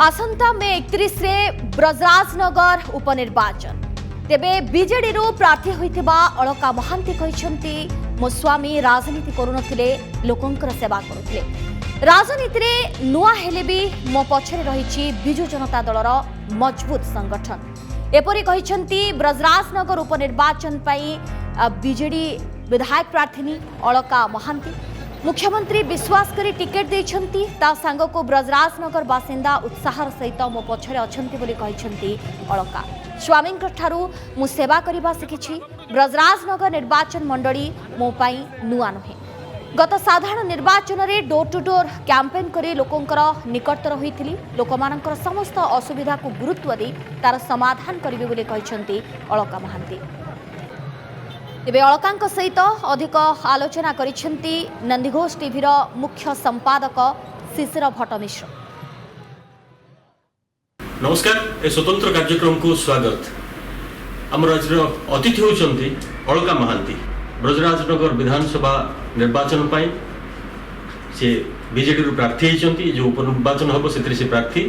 आसंता मे 31 रे ब्रजराजनगर उपनिर्वाचन तेबे बीजेडी रू प्रार्थी होइतिबा अलका महांती कहिसंती मो स्वामी राजनीति करुनथिले लोकंकर सेवा करुथिले राजनीति रे नुआ हेले भी मो पछरे रहिछि बिजु जनता दलर मजबूत संगठन एपरि कहिसंती ब्रजराजनगर उपनिर्वाचन पई बीजेडी विधायक प्रार्थी अलका महांती मुख्यमंत्री विश्वास करी टिकेट देइछंती ता संग को ब्रजराजनगर बासिंदा उत्साहर सहित मो पछरे अछंती बोली कहिसंती अलका स्वामी ठारू मु सेवा करबा सिखिछि ब्रजराजनगर निर्वाचन मंडली मो पई नुआ नहे गत साधारण निर्वाचन रे डोर टू डोर कैंपेन करी लोकंकर निकटतर होइथिली लोकमानंकर समस्त असुविधा को गुरुत्व दे तार समाधान करिवे बोली कहिसंती अलका महांती तेबे अलकांक सहित अधिक आलोचना करिसंती नंदीघोष टीवी रो मुख्य संपादक शिशिर भट्ट मिश्र। नमस्कार ए स्वतंत्र कार्यक्रम को स्वागत। आम राज्य अतिथि होती अलका महांती ब्रजराजनगर विधानसभा निर्वाचन पाई से बीजेडी रू प्रार्थी होती जो उपनिर्वाचन हम से प्रार्थी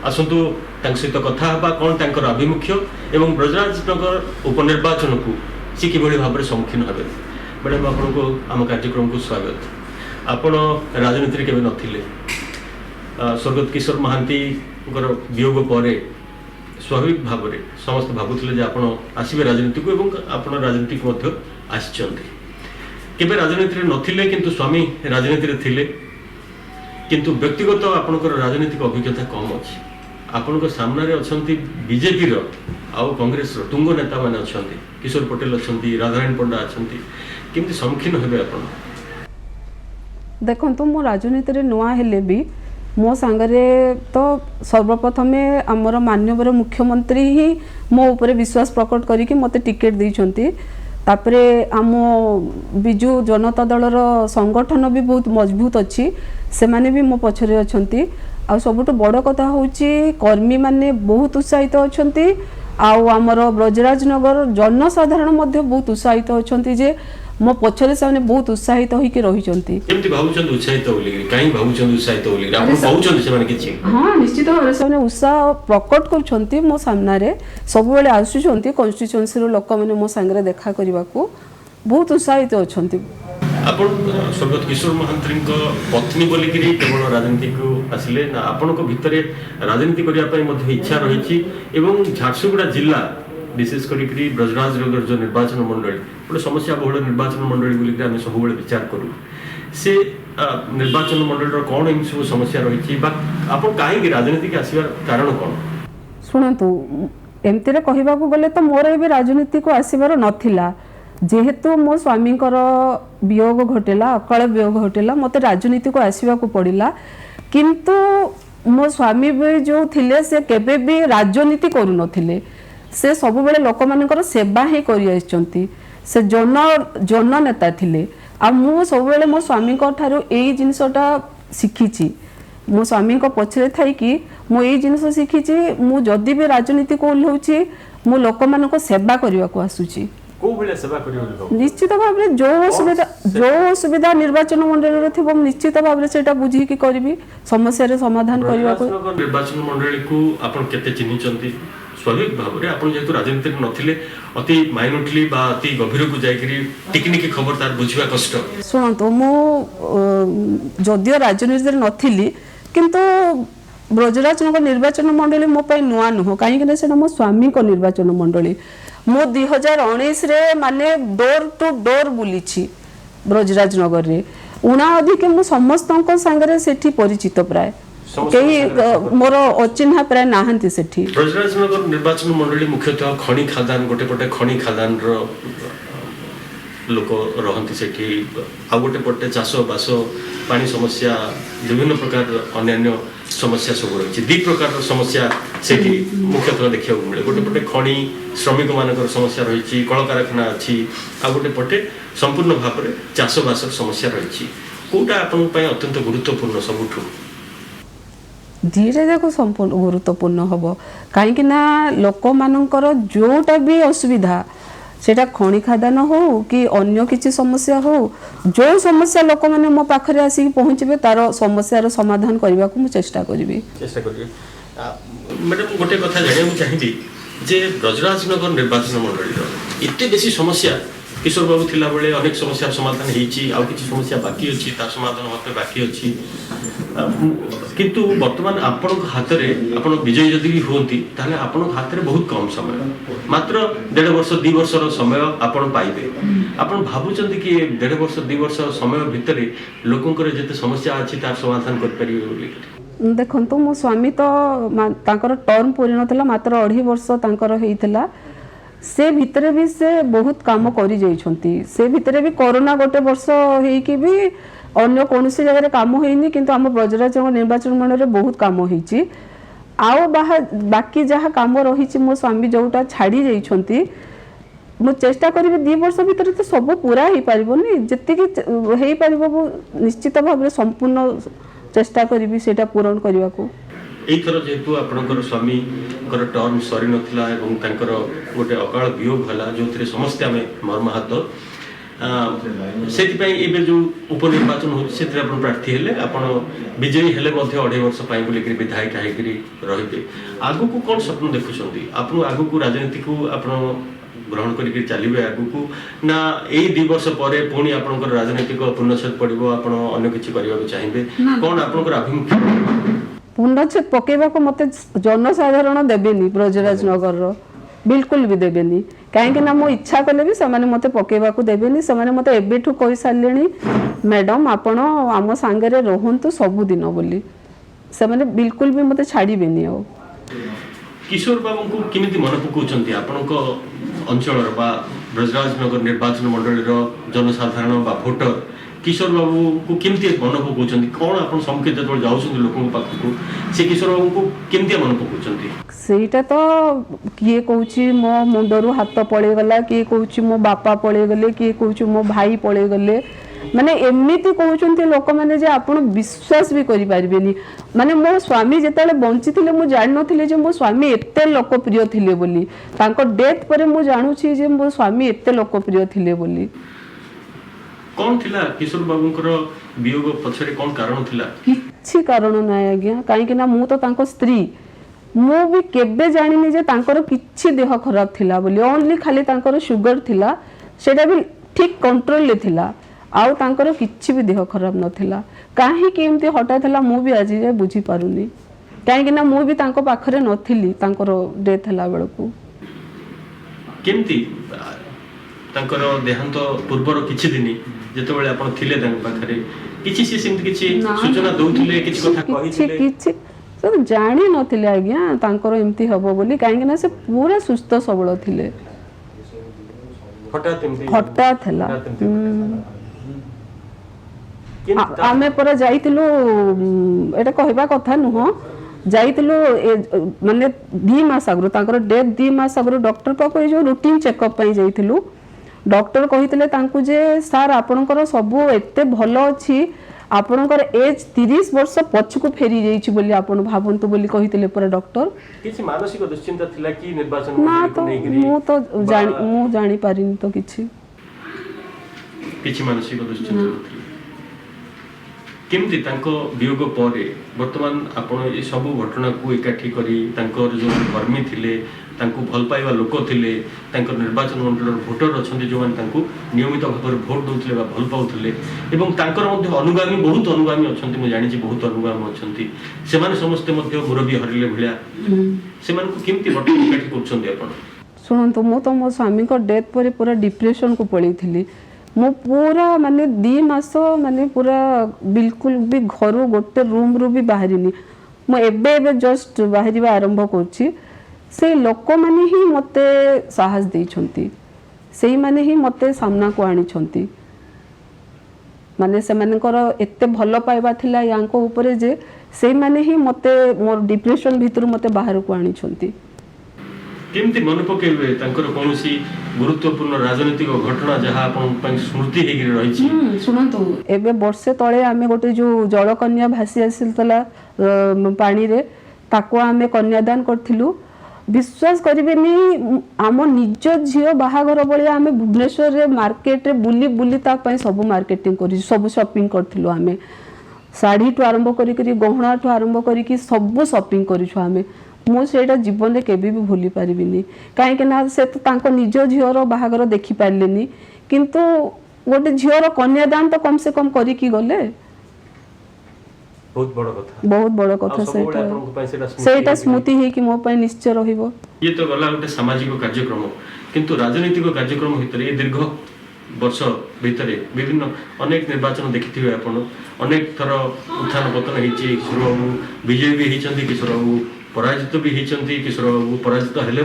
आसतु सहित कथा हवा कौन तांकर आभिमुख्य एवं ब्रजराजनगर उपनिर्वाचन को सी कि भाव में सम्मुखीन हे मैडम आपको आम कार्यक्रम को स्वागत। आपण राजनीति केवे नथिले स्वर्गत किशोर महांती वियोग पर स्वाभाविक भाव में समस्त भावुले आपण आसवे राजनीति को एवं आपण राजनीति को केवे राजनीति नथिले किंतु स्वामी राजनीति थिले किंतु व्यक्तिगत आपणकर राजनीतिक अभिज्ञता कम अच्छी आपण सामने अच्छी बीजेपी आउ कांग्रेस तुंग नेता मैंने अच्छा किशोर पटेल अच्छा राधारायण पंडा अच्छा केमती सम्मुखीन हे आप देखो मो राजनीति नुआ हेले भी मो सांगरे तो सर्वप्रथम आमर माननीय मुख्यमंत्री ही मो ऊपर विश्वास प्रकट करी मते टिकेट देइछंती तापरे आम बिजु जनता दलर संगठन भी बहुत मजबूत अच्छी से माने भी मो पछरे अछंती आ सबुठ बड़ कथा होची कर्मी माने बहुत उत्साहित अछंती आउ आमर ब्रजराजनगर जनसाधारण मध्य बहुत उत्साहित अछंती जे मो पछरे से बहुत उत्साहित होइके रहिचंती केमती भाबुचंद उत्साहित होली काई भाबुचंद उत्साहित होली आपण पाउचंद से माने किछि हां निश्चित भाबरे से उत्साह प्रकट करछंती मो सामना रे सब बेले आसुचंती कॉन्स्टिट्यूएंसी रो लोक माने मो संगे देखा करबा को बहुत उत्साहित अछंती। आपण स्वर्गत किशोर महांती पत्नी बोली केवल राजनीति को आसिले ना आपण भितर राजनीति करने इच्छा रही झारसुगुड़ा जिला विशेष कर ब्रजराजनगर जो निर्वाचन मंडली गोटे समस्या बहुल निर्वाचन मंडली बोलिक आम सब विचार करूँ से निर्वाचन मंडल कौन एम सब समस्या रही आप कहीं राजनीति के आसवार कारण कौन शुणु एमती कहवा गले तो मोर ए राजनीति को आसबार नाला जेहेतु मो स्वामी वियोग घटेला अकाल वियोग घटेला मत राजनीति को आसवा को पड़ला किंतु मो स्वामी जो थिले से केबे भी राजनीति करू नथिले से सब बेले लोक मानकर सेवा ही करि आइछंती से जन नेता थिले आ मु सब बेले मो स्वामी ठारो एई जिंसटा शिखिची मो स्वामी पछरे थाई कि मु एई जिंस शिखिची मु जदी भी राजनीति को ओल्हौची मु लोक मानक सेवा करबा को आसुची निश्चित भाव में जो असुविधा निर्वाचन मंडल थी निश्चित भाव में सेटा बुझी की करी समस्या समाधान करने निर्वाचन मंडली को आपण केते चिन्हिचंती स्वाभाविक भाव में आपण जेतु राजनीति नथिले अति माइन्यूटली बा अति गभीर को जायकरी टेक्निक खबर तार बुझिबा कष्ट सुनतो मो जदियो राजनीति नथिली किंतु ब्रजराजनगर निर्वाचन मंडली मो पई नुआ नुह कहीं से मो स्वामी को निर्वाचन मंडली मो 2019 रे माने डोर टू डोर बुलीछि ब्रजराजनगर रे उना अधिक मो समस्त संगे सेठी परिचित प्राय कई मोर अचिन्हा प्राय नाहंती सेठी ब्रजराजनगर निर्वाचन मंडली मुख्यतः खणी खादान गोटे पटे खणी खादान रो लोक रहंती सेठी आ गोटे पटे चाष बास पानी समस्या विभिन्न प्रकार अन्य समस्या सब रही दी प्रकार समस्या से मुख्यतः देखा मिले गोटे पटे खणी श्रमिक मानकर समस्या रही कल कारखाना अच्छी आ गोटे पटे संपूर्ण भाव में चाषबास समस्या रही कौटा आपण अत्यंत गुरुत्वपूर्ण सबुठ धीरे देखो संपूर्ण गुरुत्वपूर्ण हम कहीं लोक मानकर जोटा भी असुविधा सेटा खଣି खादान हो कि अन्य किसी समस्या हो जो समस्या लोक मैंने मो पाखरे आसिक पहुँचे तार समस्यार समाधान करने को चेष्टा करी। चेष्टा करिए मैडम गोटे कथा जाना चाहिए जे ब्रजराजनगर निर्वाचन मंडल एत बेसी समस्या किशोर बाबू थिला बेले अनेक समस्या समाधान होती आउ किसी समस्या बाकी अच्छी तार समाधान होते बाकी अच्छी किंतु वर्तमान आपण हाथ में आप विजयी जदि भी होती ताहले आपण हाथ में बहुत कम समय मात्र 1.5 वर्ष 2 वर्ष समय आपण पाइबे आपण भाबुचंदी कि 1.5 वर्ष 2 वर्ष समय भितर लोकंकर जते समस्या अछि तार समाधान कर परिबे बोली देखो मो स्वामी तो तांकर टर्म पूरी नथिला मात्र 2.5 वर्ष तांकर हेइथिला से भितरे भी से बहुत काम करी जाइछंती से भितरे भी कोरोना गोटे वर्ष हेइ कि भी अन्य कौन सी जगह काम होइनी किंतु आम ब्रजराज निर्वाचन मंडल में बहुत काम होइछि आउ बाकी जहाँ काम रही मो स्वामी जोटा छाड़ी जाइछंती मु चेष्टा करी 2 वर्ष भीतर तो सब पूरा हो पारबनी जति हो पार निश्चित भाव में संपूर्ण चेष्टा करी सेटा पूरण करने को एथर जेहेतु आपणकर स्वामी टर्म सरी नथिला एवं तांकर गोटे अकाल वियोग हला जो समस्ते आम मर्माहत से जो उपनिर्वाचन होती प्रार्थी हेले आपण विजयी हेले 2.5 वर्ष बोलिक विधायिका होते आगु को कौन स्वप्न देखुं आप आगु को राजनीति को आप ग्रहण करके चलिए आगु को ना यही 2 वर्ष पर पुणी आपंकर राजनीतिक पूर्णछेद पड़ो आप किसी करने चाहिए कौन आपंकर आभिमुख्य पूर्णछेद पकेबा को मत जनसाधारण देवेनी ब्रजराज नगर बिल्कुल भी देवेनी कहीं मो इच्छा कले भी से मत पकेबा को देवेनी से मत एबेठू कही सारे मैडम आपण आम सांगे रुहतु सबुदिन बोली से बिल्कुल भी मत छाड़बेनी आ किशोर बाबू को किमिति मन पकाउछंती आपनक अंचल ब्रजराज नगर निर्वाचन मंडल जनसाधारण बा भोटर किशोर बाबू को केमती मन पकाउछंती कौन आपन सम्मुखे जतबे जाउछंती लोकन पाखकु से किशोर बाबू को केमती मन पकाउछंती सेटा तो किए कहूची मो मुंडरू हाथ पड़े गला किए कहूची मो बापा पड़े गले किए कहूची मो भाई पड़े गले माने एमिति कहउछंती लोक माने जे आपण विश्वास भी करि पारबेनी माने मो स्वामी जेताले बंची थिले मु जानि नथिले जे मो स्वामी एते लोकप्रिय थिले बोली तांको डेथ परे मु जानु छी जे मो स्वामी एते लोकप्रिय थिले बोली कौन थिला किशोर बाबूंकर वियोग पछरे कौन कारण थिला किछि कारण नाय आज्ञा काहे कि ना मु तो तांको स्त्री मु भी केबे जानिनी जे तांकर किछि देह खराब थिला बोली ओनली खाली तांकर शुगर थिला सेटा भी ठीक कंट्रोल ले थिला आउ तांकर किछि भी देह खराब नथिला काहे कि एमती हटा थिला मु भी आज जे बुझी पारुनी काहे कि ना मु भी तांको पाखरे नथिली तांकर डेथ हला बेलकू केमती तांकर देहांत पूर्वर किछि दिनी जेतेबेले आपण थिले तांक पाखरे किछि से सेमती किछि सूचना दउथिले किछि कथा कहिथिले किछि सब जानि नथिले आज्ञा तांकर एमती हबो बोली काहे कि ना से पूरा सुस्त सबल थिले हठात हला आमे पर जाइतिलु एटा कहबा कथा नुह जाइतिलु माने 2 मास आगरो तांकर डेथ 2 मास आगरो डॉक्टर पाको ए जो रूटीन चेकअप पई जाइतिलु डॉक्टर कहितले तांकु जे सर आपनकर सब एते भलो अछि आपनकर एज 30 वर्ष पछकु फेरी जाइछि बोली आपन भाबंतु बोली कहितले पर डॉक्टर किछि मानसिक दुश्चिंता थिला कि निर्वाचन ना तो मु तो जानि पारिनी तो किछि मानसिक दुश्चिंता केमती तांको वियोग पर वर्तमान आपण ए सब घटना को एकाठी करी तांकर जो कर्मी थिले तांको भल पाइबा लोक थिले तांकर निर्वाचन मंडल भोटर अछंती जो माने तांको नियमित भाव में भोट दउथिले बा भल पाउथिले एवं तांकर मध्ये अनुगामी बहुत अनुगामी अछंती मु जानि छी बहुत अनुगामी अछंती से माने समस्त मध्ये मुरबी हरिले भलिया से माने को केमती भोट एकाठी करछंती आपण सुनंतु मो तो मो स्वामी को डेथ पर पूरा डिप्रेशन को पड़ी थी मो पूरा माने 2 मास माने पूरा बिल्कुल भी घर गोटे रूम रू भी बाहरिनी मो एबे जस्ट बाहरिबा आरंभ करछि से लोक माने ही मते साहस देइछंती सेही माने ही मते सामना को आनी छंती माने से मानकर एते भलो पाइबा थिला यांको ऊपर जे सेही माने ही मते मोर डिप्रेशन भीतर मते बाहर को आनी छंती केमती मन पकेबे तांकर कोनोसी गुरुत्वपूर्ण राजनीतिक घटना जहाँ आपन स्मृति हेगिर रही सुनंतु एबे वर्षे तळे आमे गोटे जो जलकन्या भासी आसिलतला पानी रे ताको आमे कन्यादान करथिलु विश्वास करेनि आम निज झील बाहागर भाया आम भुवनेश्वर मार्केट रे बुली बुली सब मार्केटिंग कर सब शॉपिंग करूँ आम शाढ़ी ठू आरंभ करी गहना ठू आरंभ करी सब शॉपिंग करूँ मुझे जीवन में केबी भी भूली पारिनी कहीं से तो निज झीर बाहागर देखी पारे किंतु गोटे झीर कन्यादान तो कम से कम करके गले बहुत बड़ कथा सेटा स्मृति है कि मो पई निश्चय रहिबो। ये तो गला गोटे सामाजिक कार्यक्रम किंतु राजनीतिक कार्यक्रम भितर ये दीर्घ वर्ष भितर विभिन्न अनेक निर्वाचन देखिथिबे आपण अनेक थर उत्थान पतन होती किशोर बाबू विजयी भी होती किशोर बाबू पराजित भी होती किशोर बाबू पराजित हेले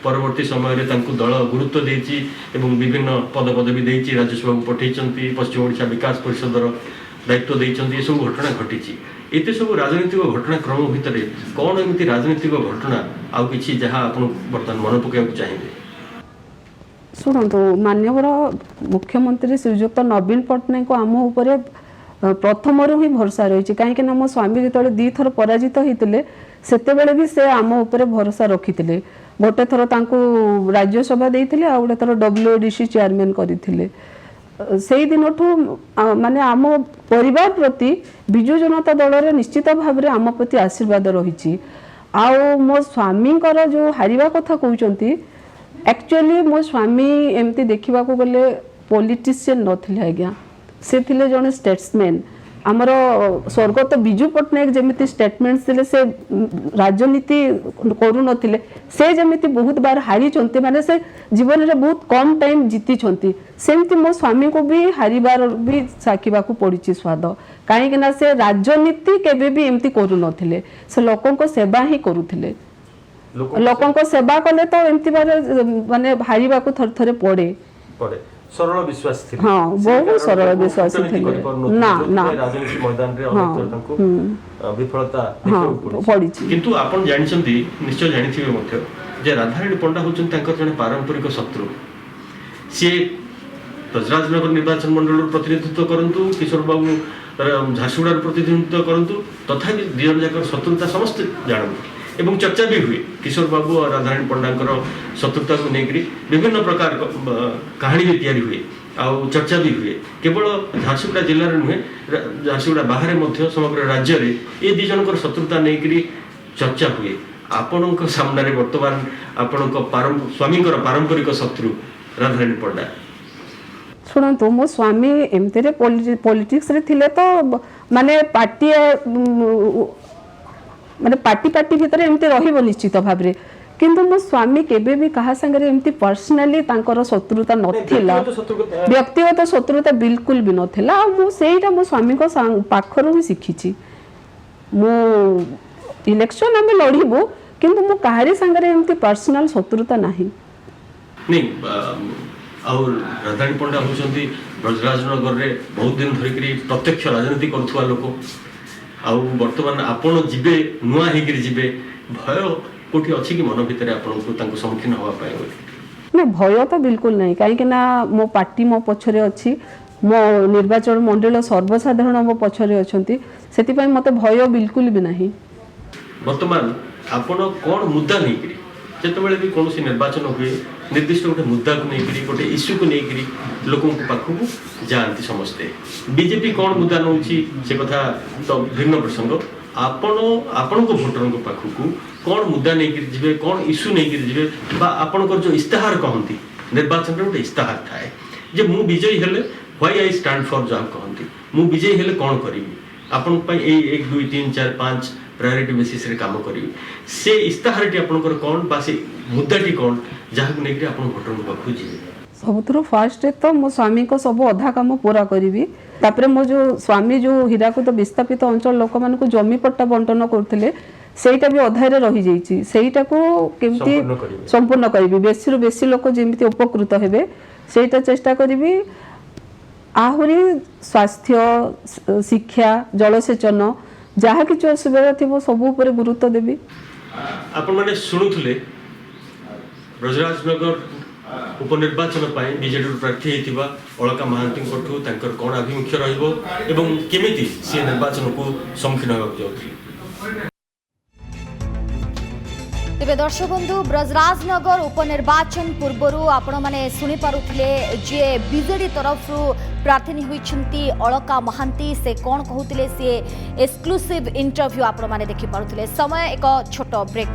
परवर्ती समय दल गुरुत्व देती एवं विभिन्न पद पदवी देती राज्यसभा को पठेई पश्चिम ओडिशा विकास परिषदर दायित्व देते सब घटना घटी एते सब राजनीतिक घटनाक्रम भितर कौन एमती राजनीतिक घटना आउ कि जहाँ आप बर्तमान मन पकड़ा चाहिए? शुणु माननीय मुख्यमंत्री श्रीजुक्त नवीन पट्टनायक को आम उपर प्रथम ही भरोसा रही कहीं मो स्वामी जो दी थर पराजित होते से भी से आम उपर भरोसा रखी गोटे थर राज्यसभा देते आ गोटे थर WODC चेयरमैन करते से दिन माने आम परिवार प्रति विजु जनता दल रे निश्चित भाव में आम प्रति आशीर्वाद रही मो स्वामी जो हारिबा कथा कहते एक्चुअली मो स्वामी एमती देखा गले पॉलिटिशियन नथिले आज्ञा से थिले जने स्टेट्समैन आमर स्वर्गत बिजू पट्टनायक जमी स्टेटमेंट्स थिले से राजनीति करू नथिले से जमी बहुत बार हारी माने से जीवन में बहुत कम टाइम जीति सेमती मो स्वामी को भी हारिबार भी साखिबा को पड़ी स्वाद कहीं से राजनीति केबे भी एमती करू नथिले से लोकों को सेवा ही करूथिले लोकों को सेवा कले तो एमती बारे माने हारिबा को थर थरे पड़े सरल विश्वास थी हाँ बहुत सरल विश्वास थी ना ना राजनीति मैदान रे अनेक तांको विफलता देखियो पड़ी किंतु आपण जानिसंती निश्चय जानिथिबे मध्य जे राधाराणी पंडा होचन तांकर जने पारंपरिक शत्रु से ब्रजराजनगर निर्वाचन मंडल प्रतिनिधित्व करंतु किशोर बाबू झारसुगुड़ा प्रतिनिधित्व करंतु तथापि दिजन जाकर शत्रुता समस्त जानନ୍ତି एवं चर्चा भी हुए किशोर बाबू और राधाराणी पंडांकर शत्रुता को लेकर विभिन्न प्रकार कहानी भी तैयारी हुए आउ चर्चा भी हुए केवल झारसुगुड़ा जिले में नुहे झारसुगुड़ा बाहर समग्र राज्य में ये दी जनकर शत्रुता लेकर चर्चा हुए आपण सामने बर्तमान आपण स्वामी पारंपरिक शत्रु राधाराणी पंडा शुणु मो स्वामी एमती पॉलिटिक्स रे थिले तो माने पार्टी माने पार्टी पार्टी भितर एमती रहिबो निश्चित भाव रे किंतु मो स्वामी केबे भी कहा संगे एमती पर्सनली तांकर शत्रुता नथिला व्यक्तिगत शत्रुता बिल्कुल भी नथिला आ मो सेटा मो स्वामी को पाखरो ही शिखिची मो इलेक्शन आमे लड़िबो किंतु मो काहारी संगे एमती पर्सनल शत्रुता नाही नहीं और राधाराणी पंडा होचंती ब्रजराजनगर रे बहुत दिन धरिकरी प्रत्यक्ष राजनीति करथुवा लोक आउ वर्तमान आपण जिबे नुआ हेगिर जिबे भय कोठी अछि कि मन भितर आपण को तांको सम्मुखीन होवा पाए ना भय तो बिल्कुल नहीं कहीं ना मो पार्टी मो पछरे अछि मो निर्वाचन मंडल सर्वसाधारण मो पछरे अछंती सेति पई मते भय बिल्कुल भी नहीं वर्तमान आपण कोन मुद्दा नै करी जेतबेले भी कोनोसी निर्वाचन हुए निर्दिष्ट गोटे मुद्दा को नहीं गोटे इश्यू को नहीं लोकों पाखक जाती समस्ते बीजेपी कौन मुद्दा नौ से कथा तो भिन्न प्रसंग आपण को भोटर पाखक कौन मुद्दा नहीं जी कौन इश्यू नहीं जी आपण जो इस्ताहार कहती निर्वाचन में गोटे इस्ताहार थाए जे मु विजयी हेले व्हाई आई स्टैंड फॉर जहाँ कहती मु विजयी हेले कौन करी आपण 1 2 3 4 5 प्रायोरिटी बेसिस रे काम करी से इस्ताहारटी आपनकर कोन बा से मुद्दाटी कोन जहाँ को लेकर आपण भोटर को पाखु जी सबुथरो फास्ट तो मो स्वामी को सब अधा काम पूरा करी तापरे मो जो स्वामी जो हीराकुद विस्थापित अंचल लोक मान को जमी पट्टा बंटन करथिले सेटा भी अधारे रही जाइछि सेटा को केमती संपूर्ण करी बेसी रु बेसी लोक जेमती उपकृत हेबे सेटा चेष्टा करी आहुरी स्वास्थ्य शिक्षा जलसेचन जहाँ कि असुविधा थी सब ऊपर गुरुत्व देवी आपण माने सुनुथले ब्रजराजनगर उपनिर्वाचन पाई बीजेडी प्रार्थी हेतिबा अलका महांती कोठू तांकर कोन अभिमुख्य रहइबो एवं केमिति से निर्वाचन को सम्मुखीन होबाक जाउथि तेबे दर्शक बंधु ब्रजराजनगर उपनिर्वाचन पूर्वर आपण मैंने शुणी पारुथिले जे बीजेडी तरफ प्रार्थी होती अलका महांती से कौन कहते सी एक्सक्लूसिव इंटरव्यू आपण मैंने देखि पारुथिले। समय एक छोट ब्रेक।